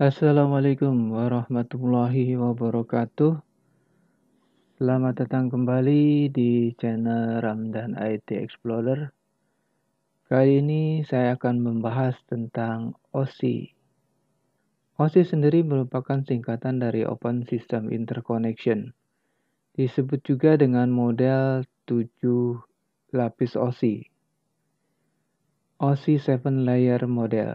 Assalamualaikum warahmatullahi wabarakatuh. Selamat datang kembali di channel Ramdan IT Explorer. Kali ini saya akan membahas tentang OSI. OSI sendiri merupakan singkatan dari Open System Interconnection. Disebut juga dengan model 7 lapis OSI. OSI 7 Layer Model.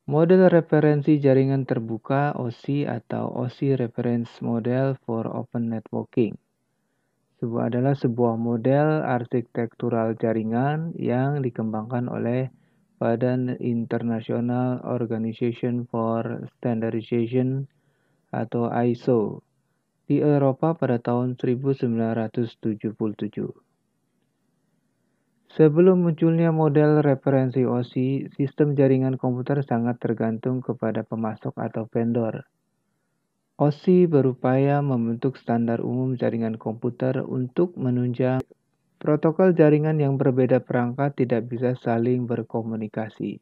Model referensi jaringan terbuka OSI atau OSI Reference Model for Open Networking adalah sebuah model arsitektural jaringan yang dikembangkan oleh Badan International Organization for Standardization atau ISO di Eropa pada tahun 1977. Sebelum munculnya model referensi OSI, sistem jaringan komputer sangat tergantung kepada pemasok atau vendor. OSI berupaya membentuk standar umum jaringan komputer untuk menunjang protokol jaringan yang berbeda perangkat tidak bisa saling berkomunikasi.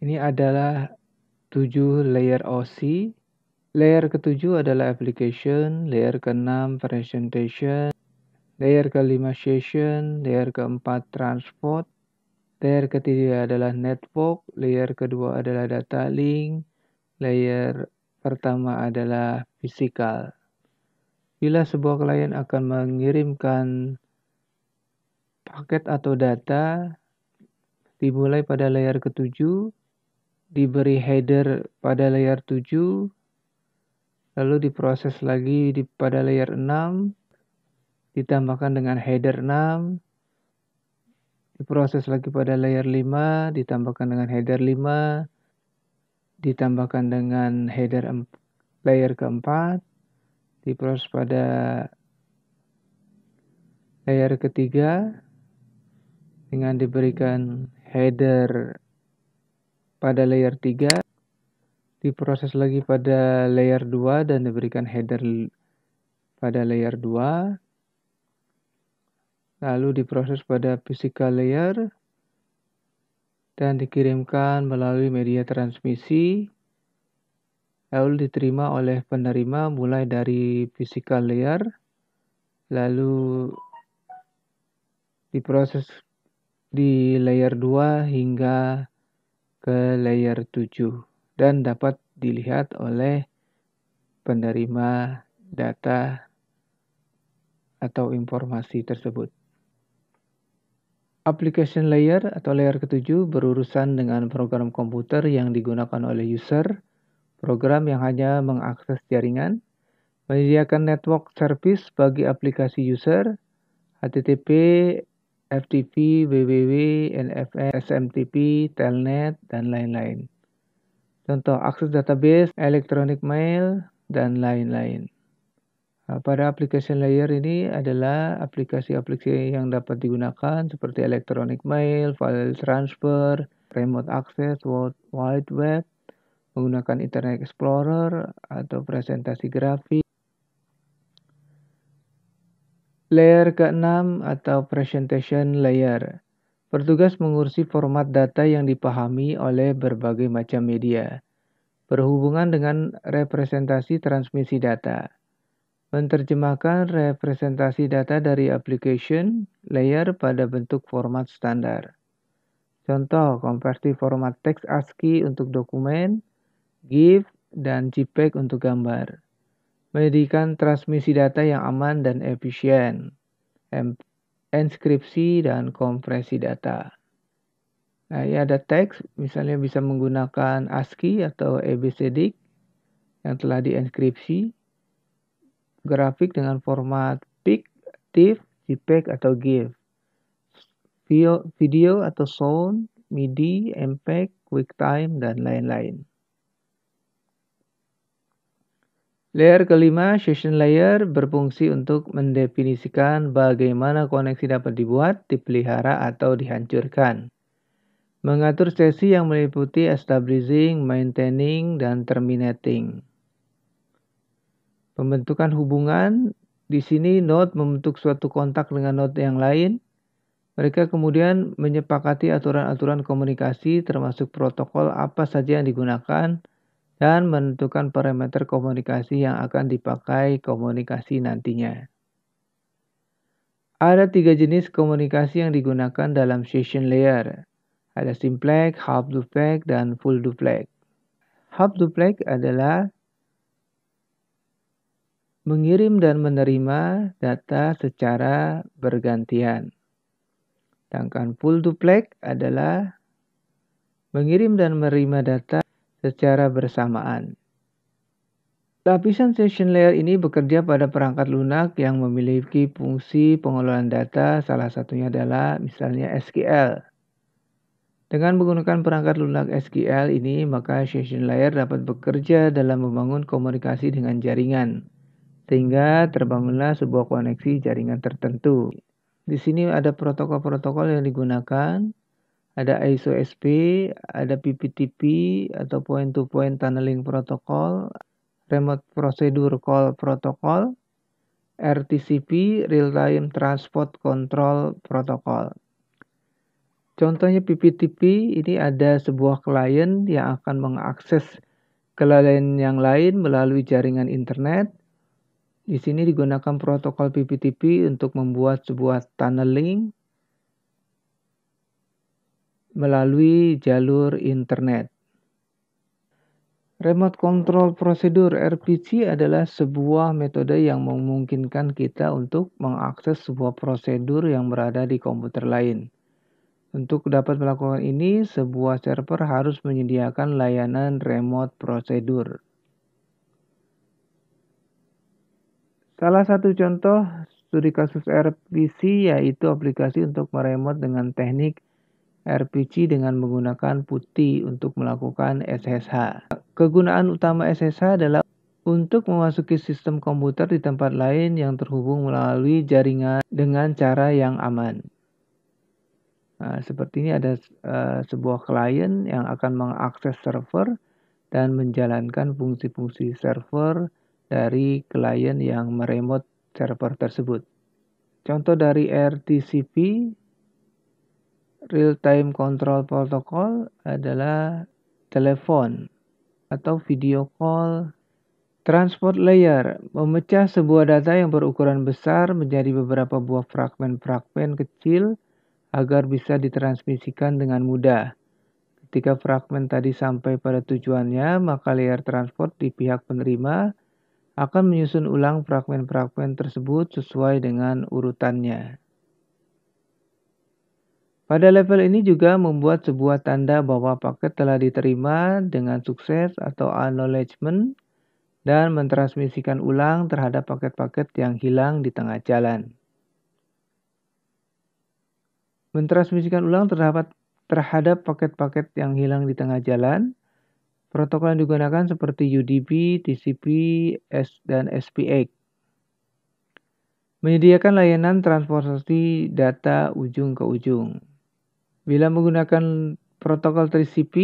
Ini adalah 7 layer OSI. Layer ke-7 adalah application, layer ke-6 presentation, layer ke-5 session, layer ke-4 transport, layer ke-3 adalah network, layer kedua adalah data link, layer pertama adalah physical. Bila sebuah klien akan mengirimkan paket atau data, dimulai pada layer ke-7, diberi header pada layer 7, lalu diproses lagi pada layer 6, ditambahkan dengan header 6, diproses lagi pada layer 5, ditambahkan dengan header 5, ditambahkan dengan header layer keempat, diproses pada layer ketiga dengan diberikan header pada layer 3, diproses lagi pada layer 2 dan diberikan header pada layer 2, lalu diproses pada physical layer dan dikirimkan melalui media transmisi, lalu diterima oleh penerima mulai dari physical layer, lalu diproses di layer 2 hingga ke layer 7 dan dapat dilihat oleh penerima data atau informasi tersebut. Application layer atau layer ke-7 berurusan dengan program komputer yang digunakan oleh user, program yang hanya mengakses jaringan, menyediakan network service bagi aplikasi user, HTTP, FTP, WWW, NFS, SMTP, Telnet, dan lain-lain. Contoh, akses database, electronic mail, dan lain-lain. Pada application layer ini adalah aplikasi-aplikasi yang dapat digunakan seperti electronic mail, file transfer, remote access, World Wide Web, menggunakan Internet Explorer, atau presentasi grafik. Layer ke-6 atau presentation layer bertugas mengurusi format data yang dipahami oleh berbagai macam media, berhubungan dengan representasi transmisi data. Menerjemahkan representasi data dari application layer pada bentuk format standar. Contoh, konversi format teks ASCII untuk dokumen, GIF, dan JPEG untuk gambar. Menyediakan transmisi data yang aman dan efisien, enskripsi dan kompresi data. Nah, ini ada teks, misalnya bisa menggunakan ASCII atau ABCD yang telah dienkripsi. Grafik dengan format PIC, TIFF, JPEG atau GIF. Video atau sound, MIDI, MPEG, QuickTime, dan lain-lain. Layer kelima, session layer, berfungsi untuk mendefinisikan bagaimana koneksi dapat dibuat, dipelihara, atau dihancurkan. Mengatur sesi yang meliputi establishing, maintaining, dan terminating. Pembentukan hubungan, di sini node membentuk suatu kontak dengan node yang lain. Mereka kemudian menyepakati aturan-aturan komunikasi termasuk protokol apa saja yang digunakan dan menentukan parameter komunikasi yang akan dipakai komunikasi nantinya. Ada 3 jenis komunikasi yang digunakan dalam session layer. Ada simplex, half duplex, dan full duplex. Half duplex adalah mengirim dan menerima data secara bergantian. Sedangkan full duplex adalah mengirim dan menerima data secara bersamaan. Lapisan session layer ini bekerja pada perangkat lunak yang memiliki fungsi pengelolaan data, salah satunya adalah misalnya SQL. Dengan menggunakan perangkat lunak SQL ini, maka session layer dapat bekerja dalam membangun komunikasi dengan jaringan, sehingga terbangunlah sebuah koneksi jaringan tertentu. Di sini ada protokol-protokol yang digunakan, ada ISO-SP, ada PPTP atau point-to-point tunneling protocol, Remote Procedure Call Protocol, RTCP, Real-Time Transport Control Protocol. Contohnya PPTP, ini ada sebuah klien yang akan mengakses klien yang lain melalui jaringan internet. Di sini digunakan protokol PPTP untuk membuat sebuah tunneling melalui jalur internet. Remote Control Procedure (RPC) adalah sebuah metode yang memungkinkan kita untuk mengakses sebuah prosedur yang berada di komputer lain. Untuk dapat melakukan ini, sebuah server harus menyediakan layanan remote procedure. Salah satu contoh studi kasus RPC yaitu aplikasi untuk meremote dengan teknik RPC dengan menggunakan putih untuk melakukan SSH. Kegunaan utama SSH adalah untuk memasuki sistem komputer di tempat lain yang terhubung melalui jaringan dengan cara yang aman. Nah, seperti ini ada sebuah klien yang akan mengakses server dan menjalankan fungsi-fungsi server dari klien yang meremote server tersebut. Contoh dari RTCP, Real Time Control Protocol, adalah telepon atau video call. Transport layer memecah sebuah data yang berukuran besar menjadi beberapa buah fragmen-fragmen kecil agar bisa ditransmisikan dengan mudah. Ketika fragmen tadi sampai pada tujuannya, maka layer transport di pihak penerima akan menyusun ulang fragmen-fragmen tersebut sesuai dengan urutannya. Pada level ini juga membuat sebuah tanda bahwa paket telah diterima dengan sukses atau acknowledgement dan mentransmisikan ulang terhadap paket-paket yang hilang di tengah jalan. Mentransmisikan ulang terhadap paket-paket yang hilang di tengah jalan, protokol yang digunakan seperti UDP, TCP, dan SPX. Menyediakan layanan transportasi data ujung ke ujung. Bila menggunakan protokol TCP,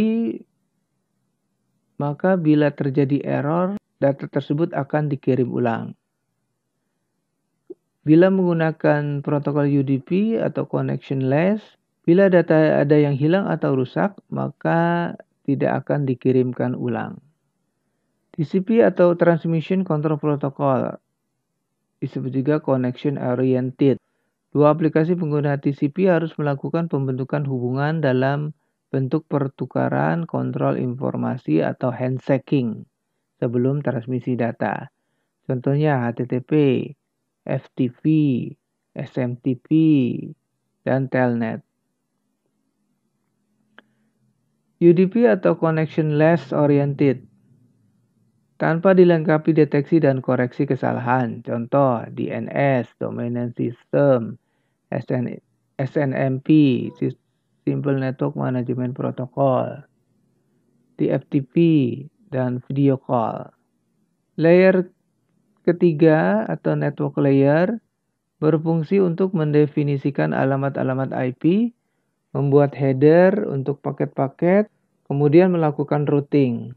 maka bila terjadi error, data tersebut akan dikirim ulang. Bila menggunakan protokol UDP atau connectionless, bila data ada yang hilang atau rusak, maka tidak akan dikirimkan ulang. TCP atau Transmission Control Protocol disebut juga connection oriented. Dua aplikasi pengguna TCP harus melakukan pembentukan hubungan dalam bentuk pertukaran kontrol informasi atau handshaking sebelum transmisi data. Contohnya HTTP, FTP, SMTP, dan Telnet. UDP atau Connectionless Oriented tanpa dilengkapi deteksi dan koreksi kesalahan. Contoh DNS, Domain Name System, SNMP, Simple Network Management Protocol, TFTP, dan video call. Layer ketiga atau network layer berfungsi untuk mendefinisikan alamat-alamat IP, membuat header untuk paket-paket, kemudian melakukan routing.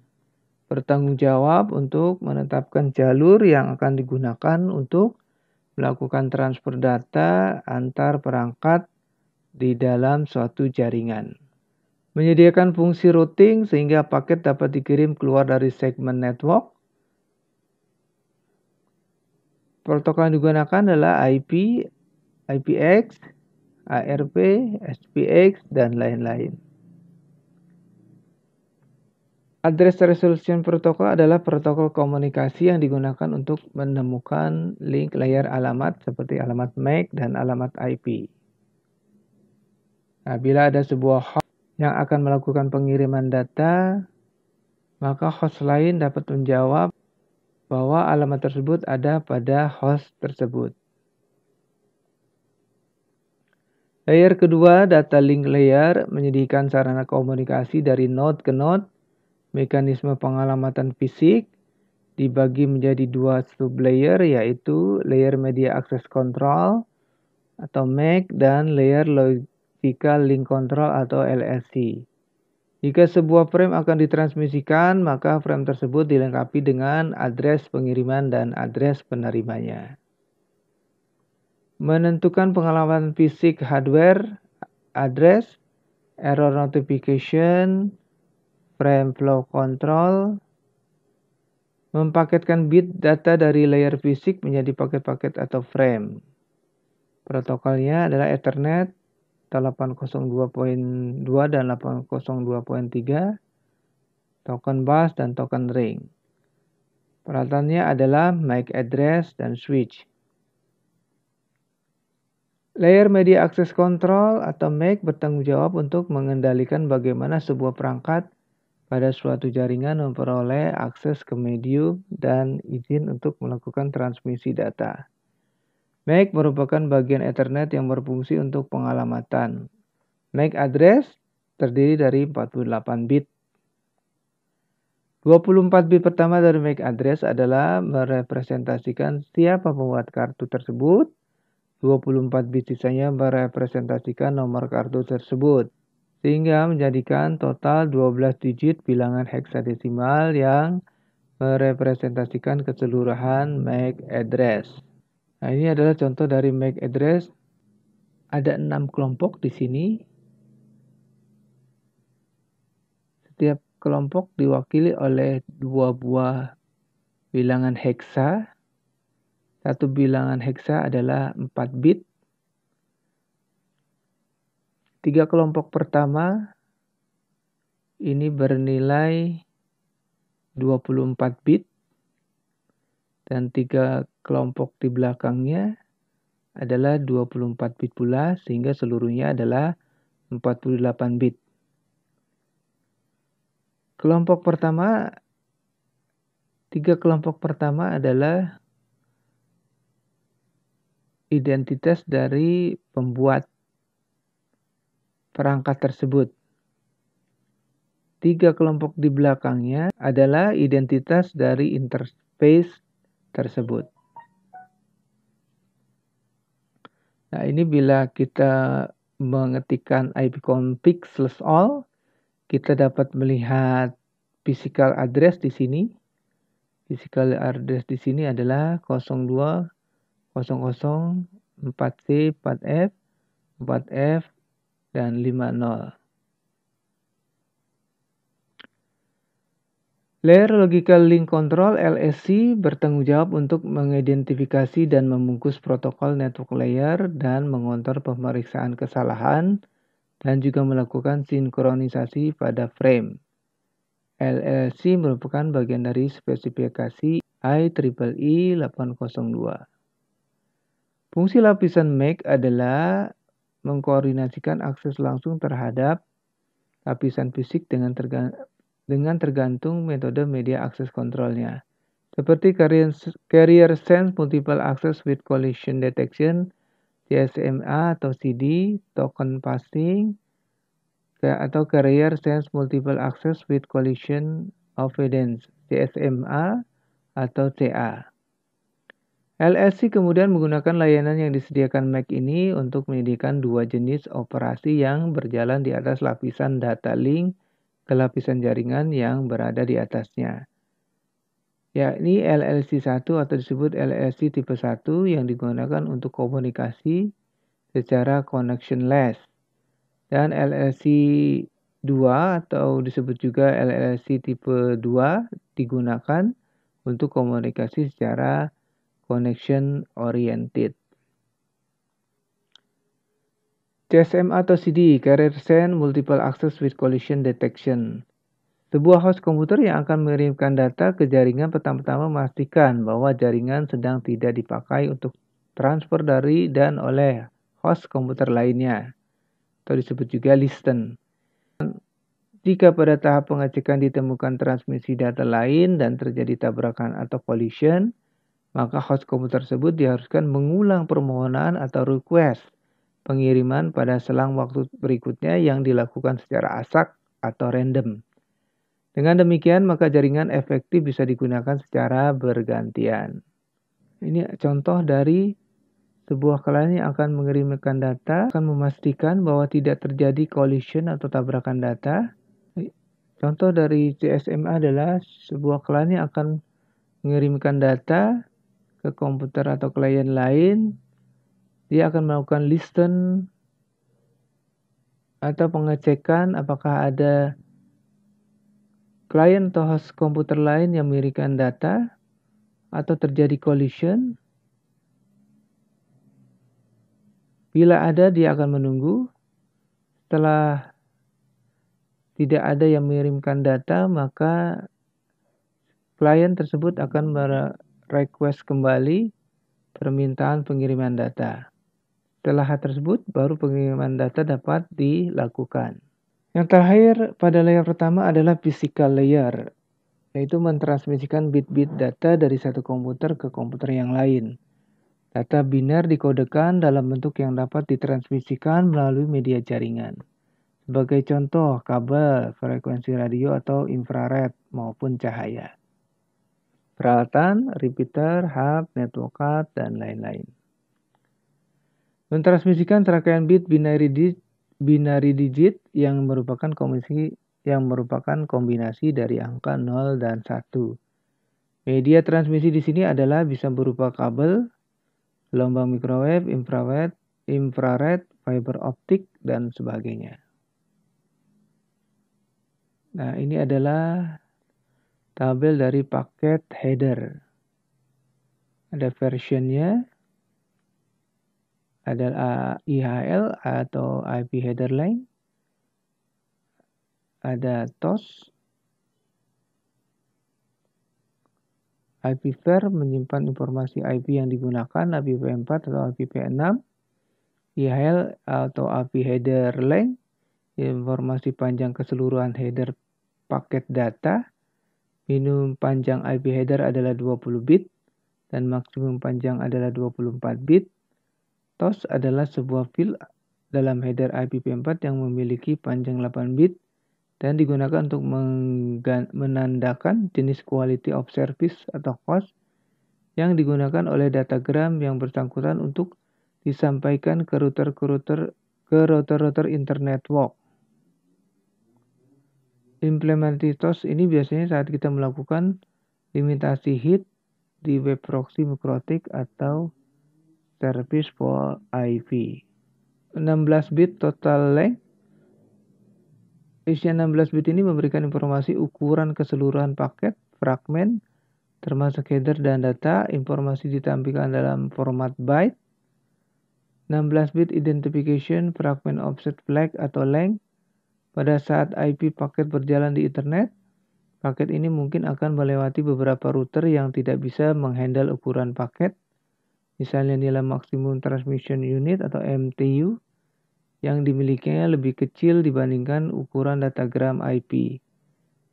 Bertanggung jawab untuk menetapkan jalur yang akan digunakan untuk melakukan transfer data antar perangkat di dalam suatu jaringan. Menyediakan fungsi routing sehingga paket dapat dikirim keluar dari segmen network. Protokol yang digunakan adalah IP, IPX, ARP, SPX, dan lain-lain. Address Resolution Protocol adalah protokol komunikasi yang digunakan untuk menemukan link layer alamat seperti alamat MAC dan alamat IP. Nah, bila ada sebuah host yang akan melakukan pengiriman data, maka host lain dapat menjawab bahwa alamat tersebut ada pada host tersebut. Layer kedua, data link layer, menyediakan sarana komunikasi dari node ke node. Mekanisme pengalamatan fisik dibagi menjadi dua sublayer, yaitu layer media access control atau MAC dan layer logical link control atau LLC. Jika sebuah frame akan ditransmisikan, maka frame tersebut dilengkapi dengan address pengiriman dan address penerimanya. Menentukan pengalamatan fisik hardware, address, error notification, frame flow control, mempaketkan bit data dari layer fisik menjadi paket-paket atau frame. Protokolnya adalah Ethernet 802.2 dan 802.3, token bus dan token ring. Peralatannya adalah MAC address dan switch. Layer Media Access Control atau MAC bertanggung jawab untuk mengendalikan bagaimana sebuah perangkat pada suatu jaringan memperoleh akses ke medium dan izin untuk melakukan transmisi data. MAC merupakan bagian Ethernet yang berfungsi untuk pengalamatan. MAC address terdiri dari 48 bit. 24 bit pertama dari MAC address adalah merepresentasikan siapa pembuat kartu tersebut. 24 bit sisanya merepresentasikan nomor kartu tersebut, sehingga menjadikan total 12 digit bilangan heksadesimal yang merepresentasikan keseluruhan MAC address. Nah, ini adalah contoh dari MAC address. Ada 6 kelompok di sini. Setiap kelompok diwakili oleh 2 buah bilangan heksa. Satu bilangan heksa adalah 4 bit. 3 kelompok pertama ini bernilai 24 bit. Dan 3 kelompok di belakangnya adalah 24 bit pula, sehingga seluruhnya adalah 48 bit. Kelompok pertama, 3 kelompok pertama adalah identitas dari pembuat perangkat tersebut. 3 kelompok di belakangnya adalah identitas dari interface tersebut. Nah, ini bila kita mengetikkan ipconfig/all, kita dapat melihat physical address di sini. Physical address di sini adalah 0200 4C 4F 4F dan 50. Layer Logical Link Control LSC bertanggung jawab untuk mengidentifikasi dan membungkus protokol network layer dan mengontrol pemeriksaan kesalahan dan juga melakukan sinkronisasi pada frame. LLC merupakan bagian dari spesifikasi IEEE 802. Fungsi lapisan MAC adalah mengkoordinasikan akses langsung terhadap lapisan fisik dengan tergantung metode media access control-nya. Seperti Carrier Sense Multiple Access with Collision Detection, CSMA atau CD, Token Passing, atau Carrier Sense Multiple Access with Collision Avoidance, CSMA atau CA. LSC kemudian menggunakan layanan yang disediakan MAC ini untuk menyediakan 2 jenis operasi yang berjalan di atas lapisan data link ke lapisan jaringan yang berada di atasnya, yakni LLC1 atau disebut LLC tipe 1 yang digunakan untuk komunikasi secara connectionless. Dan LLC 2 atau disebut juga LLC tipe 2 digunakan untuk komunikasi secara connection oriented. CSMA atau CD, Carrier Send Multiple Access with Collision Detection. Sebuah host komputer yang akan mengirimkan data ke jaringan pertama-tama memastikan bahwa jaringan sedang tidak dipakai untuk transfer dari dan oleh host komputer lainnya, atau disebut juga listen. Jika pada tahap pengecekan ditemukan transmisi data lain dan terjadi tabrakan atau collision, maka host komputer tersebut diharuskan mengulang permohonan atau request pengiriman pada selang waktu berikutnya yang dilakukan secara acak atau random. Dengan demikian, maka jaringan efektif bisa digunakan secara bergantian. Ini contoh dari sebuah klien yang akan mengirimkan data, akan memastikan bahwa tidak terjadi collision atau tabrakan data. Contoh dari CSMA adalah sebuah klien yang akan mengirimkan data ke komputer atau klien lain. Dia akan melakukan listen atau pengecekan apakah ada klien atau host komputer lain yang mengirimkan data atau terjadi collision. Bila ada, dia akan menunggu. Setelah tidak ada yang mengirimkan data, maka klien tersebut akan merequest kembali permintaan pengiriman data. Setelah hal tersebut, baru pengiriman data dapat dilakukan. Yang terakhir pada layer pertama adalah physical layer, yaitu mentransmisikan bit-bit data dari satu komputer ke komputer yang lain. Data biner dikodekan dalam bentuk yang dapat ditransmisikan melalui media jaringan. Sebagai contoh, kabel, frekuensi radio atau infrared maupun cahaya. Peralatan, repeater, hub, network card, dan lain-lain. Mentransmisikan serangkaian bit binary digit yang merupakan kombinasi dari angka 0 dan 1. Media transmisi di sini adalah bisa berupa kabel, gelombang microwave, infrared, fiber optik, dan sebagainya. Nah, ini adalah tabel dari paket header. Ada versionnya, ada IHL atau IP header line, ada TOS, IPv4 menyimpan informasi IP yang digunakan, IPv4 atau IPv6, IHL atau IP header length, informasi panjang keseluruhan header paket data, minimum panjang IP header adalah 20 bit, dan maksimum panjang adalah 24 bit. TOS adalah sebuah field dalam header IPv4 yang memiliki panjang 8 bit, dan digunakan untuk menandakan jenis quality of service atau cost yang digunakan oleh datagram yang bersangkutan untuk disampaikan ke router internetwork. Implementasi TOS ini biasanya saat kita melakukan limitasi hit di web proxy MikroTik atau service for IP. 16 bit total length. Isian 16 bit ini memberikan informasi ukuran keseluruhan paket, fragmen, termasuk header dan data. Informasi ditampilkan dalam format byte. 16 bit identification, fragment offset flag atau length. Pada saat IP paket berjalan di internet, paket ini mungkin akan melewati beberapa router yang tidak bisa menghandle ukuran paket. Misalnya nilai maksimum transmission unit atau MTU yang dimilikinya lebih kecil dibandingkan ukuran datagram IP.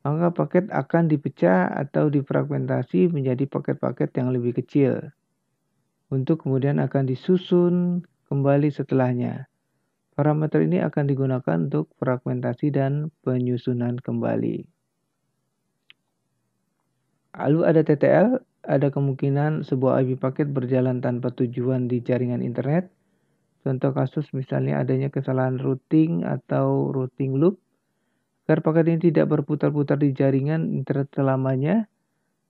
Maka paket akan dipecah atau difragmentasi menjadi paket-paket yang lebih kecil, untuk kemudian akan disusun kembali setelahnya. Parameter ini akan digunakan untuk fragmentasi dan penyusunan kembali. Lalu ada TTL, ada kemungkinan sebuah IP paket berjalan tanpa tujuan di jaringan internet. Contoh kasus misalnya adanya kesalahan routing atau routing loop. Agar paket ini tidak berputar-putar di jaringan internet selamanya,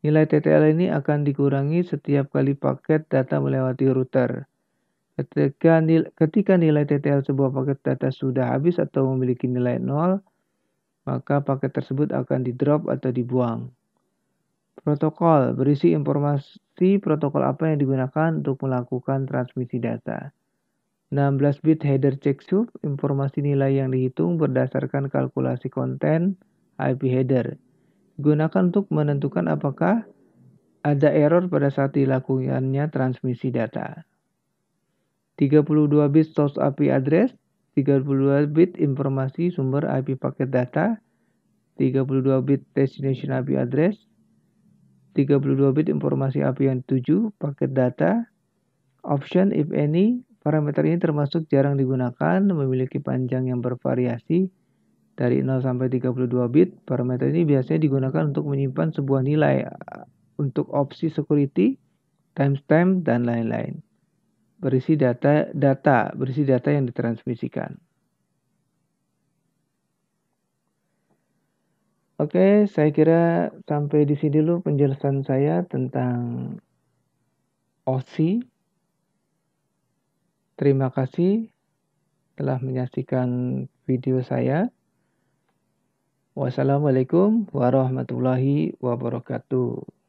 nilai TTL ini akan dikurangi setiap kali paket data melewati router. Ketika nilai TTL sebuah paket data sudah habis atau memiliki nilai 0, maka paket tersebut akan di-drop atau dibuang. Protokol berisi informasi protokol apa yang digunakan untuk melakukan transmisi data. 16 bit header checksum, informasi nilai yang dihitung berdasarkan kalkulasi konten IP header. Digunakan untuk menentukan apakah ada error pada saat dilakukannya transmisi data. 32 bit source IP address, 32 bit informasi sumber IP paket data, 32 bit destination IP address, 32 bit informasi IP yang dituju, paket data, option if any. Parameter ini termasuk jarang digunakan, memiliki panjang yang bervariasi dari 0 sampai 32 bit. Parameter ini biasanya digunakan untuk menyimpan sebuah nilai untuk opsi security, timestamp, dan lain-lain. Berisi data yang ditransmisikan. Oke, saya kira sampai di sini dulu penjelasan saya tentang OSI. Terima kasih telah menyaksikan video saya. Wassalamualaikum warahmatullahi wabarakatuh.